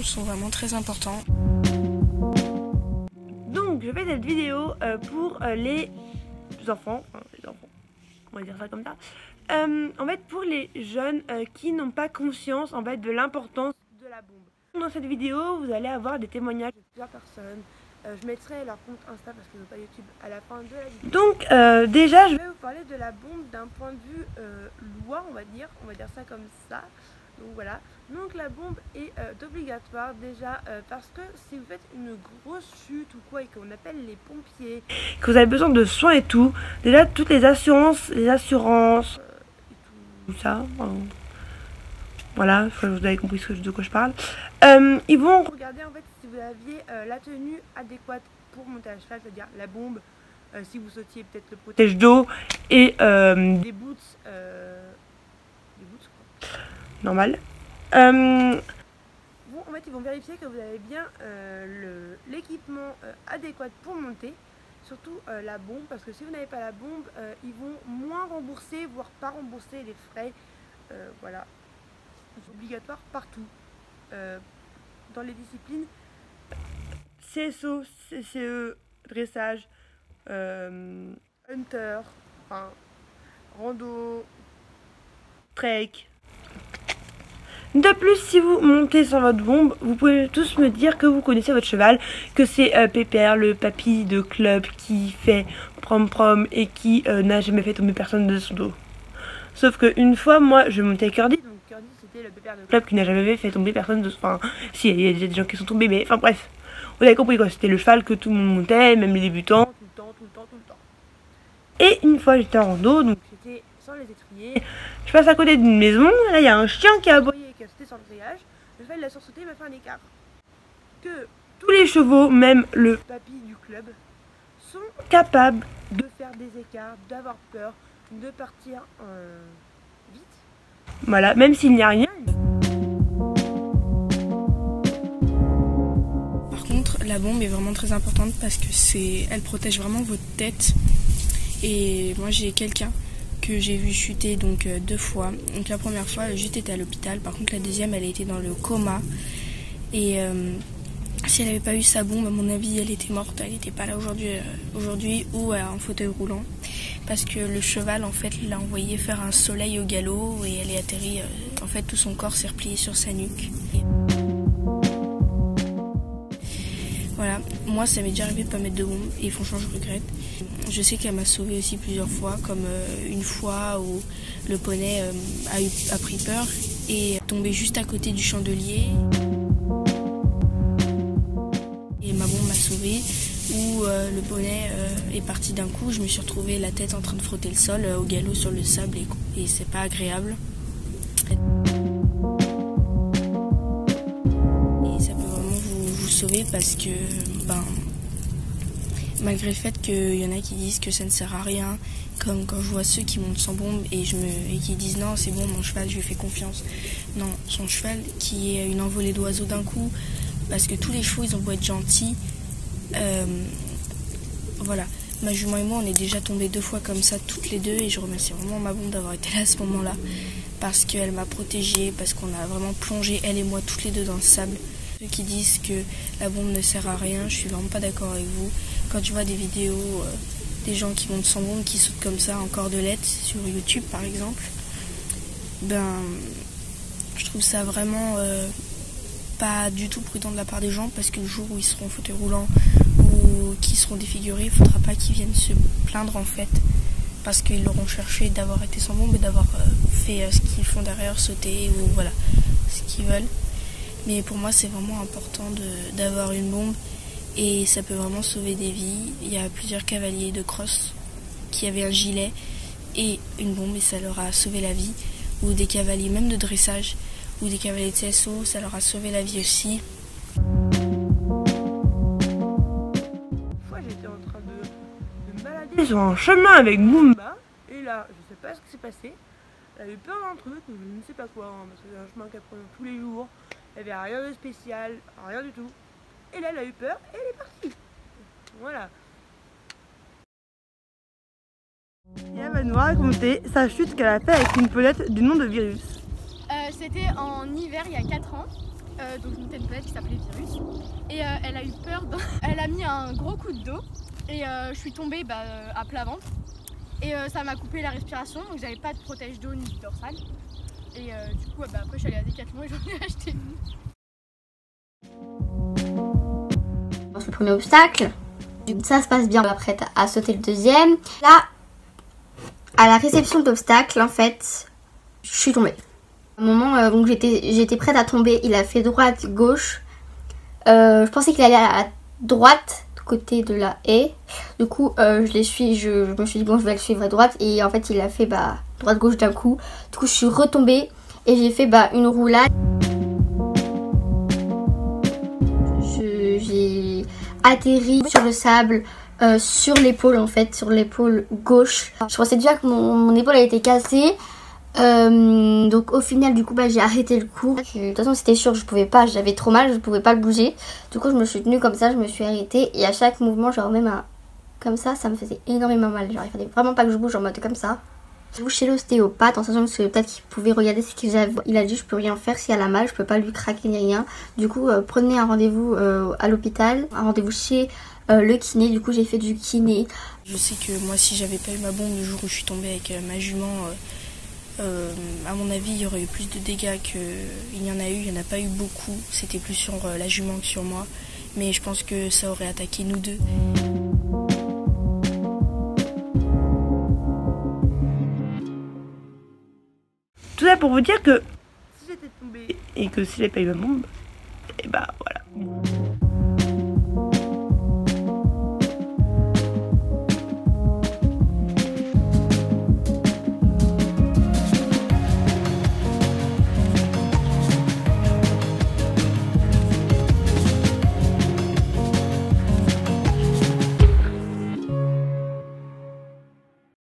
bombes sont vraiment très importants. Donc je fais cette vidéo pour les enfants, on va dire ça comme ça. En fait pour les jeunes qui n'ont pas conscience en fait de l'importance de la bombe. Dans cette vidéo vous allez avoir des témoignages de plusieurs personnes. Je mettrai leur compte Insta parce que je veux pas YouTube à la fin de la vidéo. Donc déjà je vais vous parler de la bombe d'un point de vue loi, on va dire ça comme ça. Donc voilà, donc la bombe est obligatoire déjà parce que si vous faites une grosse chute ou quoi et qu'on appelle les pompiers, que vous avez besoin de soins et tout, déjà toutes les assurances et tout ça, voilà, je crois que vous avez compris de quoi je parle. Ils vont regarder en fait si vous aviez la tenue adéquate pour monter à cheval, c'est-à-dire la bombe, si vous sautiez peut-être le protège d'eau et des boots quoi. Normal. Bon, en fait, ils vont vérifier que vous avez bien l'équipement adéquat pour monter, surtout la bombe, parce que si vous n'avez pas la bombe, ils vont moins rembourser, voire pas rembourser les frais. Voilà, c'est obligatoire partout, dans les disciplines CSO, CCE, dressage, hunter, enfin, rando, trek. De plus, si vous montez sans votre bombe, vous pouvez tous me dire que vous connaissez votre cheval, que c'est Pépère, le papy de club qui fait prom-prom et qui n'a jamais fait tomber personne de son dos. Sauf qu'une fois, moi, je montais Curdy, donc Curdy c'était le Pépère de club qui n'a jamais fait tomber personne de son... Enfin, si, il y a des gens qui sont tombés, mais enfin bref. Vous avez compris quoi, c'était le cheval que tout le monde montait, même les débutants, tout le temps. Et une fois j'étais en rando, donc j'étais sans les étriers, je passe à côté d'une maison, là il y a un chien qui a aboyé et qui a sauté sur le grillage, le cheval il a sursauté, il m'a fait un écart. Que tous les chevaux, même le papy du club, sont capables de faire des écarts, d'avoir peur, de partir vite. Voilà, même s'il n'y a rien. Par contre, la bombe est vraiment très importante parce que elle protège vraiment votre tête. Et moi j'ai quelqu'un que j'ai vu chuter donc 2 fois. Donc la première fois elle juste était à l'hôpital, par contre la deuxième elle était dans le coma. Et si elle n'avait pas eu sa bombe, à mon avis elle était morte, elle n'était pas là aujourd'hui ou en fauteuil roulant. Parce que le cheval en fait l'a envoyé faire un soleil au galop et elle est atterrie, en fait tout son corps s'est replié sur sa nuque. Voilà, moi ça m'est déjà arrivé de pas mettre de bombe et franchement je regrette. Je sais qu'elle m'a sauvée aussi plusieurs fois, comme une fois où le poney a pris peur et est tombé juste à côté du chandelier. Et ma bombe m'a sauvée, où le poney est parti d'un coup, je me suis retrouvée la tête en train de frotter le sol au galop sur le sable et c'est pas agréable. Parce que malgré le fait qu'il y en a qui disent que ça ne sert à rien, comme quand je vois ceux qui montent sans bombe et qui disent non c'est bon mon cheval je lui fais confiance. Non, son cheval qui est une envolée d'oiseaux d'un coup, parce que tous les chevaux ils ont beau être gentils, voilà, ma jument et moi on est déjà tombés 2 fois comme ça toutes les deux et je remercie vraiment ma bombe d'avoir été là à ce moment là parce qu'elle m'a protégée, parce qu'on a vraiment plongé elle et moi toutes les deux dans le sable. Ceux qui disent que la bombe ne sert à rien, je suis vraiment pas d'accord avec vous. Quand tu vois des vidéos des gens qui montent sans bombe, qui sautent comme ça en cordelette sur YouTube par exemple, je trouve ça vraiment pas du tout prudent de la part des gens, parce que le jour où ils seront en fauteuil roulant ou qu'ils seront défigurés, il faudra pas qu'ils viennent se plaindre en fait, parce qu'ils l'auront cherché d'avoir été sans bombe et d'avoir fait ce qu'ils font derrière, sauter ou voilà, ce qu'ils veulent. Mais pour moi c'est vraiment important d'avoir une bombe et ça peut vraiment sauver des vies. Il y a plusieurs cavaliers de cross qui avaient un gilet et une bombe et ça leur a sauvé la vie, ou des cavaliers même de dressage ou des cavaliers de CSO, ça leur a sauvé la vie aussi. Une fois j'étais en train de me balader sur un chemin avec Mumba et là je sais pas ce qui s'est passé, elle a eu peur d'un truc, je ne sais pas quoi, hein, parce que c'est un chemin qu'elle prenait tous les jours. Il n'y avait rien de spécial, rien du tout. Et là, elle a eu peur et elle est partie. Voilà. Et elle va nous raconter sa chute qu'elle a fait avec une pelette du nom de Virus. C'était en hiver, il y a 4 ans. donc je montais une planète qui s'appelait Virus. Et elle a eu peur, elle a mis un gros coup de dos et je suis tombée à plat ventre. Et ça m'a coupé la respiration, donc j'avais pas de protège dos ni de dorsale. Et du coup, après je suis allée à Decathlon et j'en ai acheté une. Le premier obstacle, ça se passe bien, après à sauter le deuxième. Là, à la réception d'obstacle, en fait, je suis tombée. À un moment, donc j'étais prête à tomber, il a fait droite, gauche. Je pensais qu'il allait à droite, côté de la haie. Du coup, je me suis dit bon, je vais le suivre à droite. Et en fait, il a fait droite, gauche d'un coup. Du coup, je suis retombée et j'ai fait une roulade. J'ai atterri sur le sable, sur l'épaule en fait, sur l'épaule gauche. Je pensais déjà que mon épaule a été cassée. Donc au final du coup j'ai arrêté le cours. De toute façon c'était sûr, je pouvais pas, j'avais trop mal, je pouvais pas le bouger. Du coup je me suis tenue comme ça, je me suis arrêtée. Et à chaque mouvement, genre même comme ça me faisait énormément mal. Genre il fallait vraiment pas que je bouge en mode comme ça. J'ai chez l'ostéopathe en sachant que peut-être qu'il pouvait regarder ce que j'avais. Il a dit je peux rien faire si elle a mal, je peux pas lui craquer ni rien. Du coup prenez un rendez-vous à l'hôpital, un rendez-vous chez le kiné. Du coup j'ai fait du kiné. Je sais que moi si j'avais pas eu ma bombe le jour où je suis tombée avec ma jument, à mon avis il y aurait eu plus de dégâts qu'il y en a eu. Il n'y en a pas eu beaucoup, c'était plus sur la jument que sur moi. Mais je pense que ça aurait attaqué nous deux. Tout ça pour vous dire que si j'étais tombée et que si j'avais pas eu ma bombe, et voilà.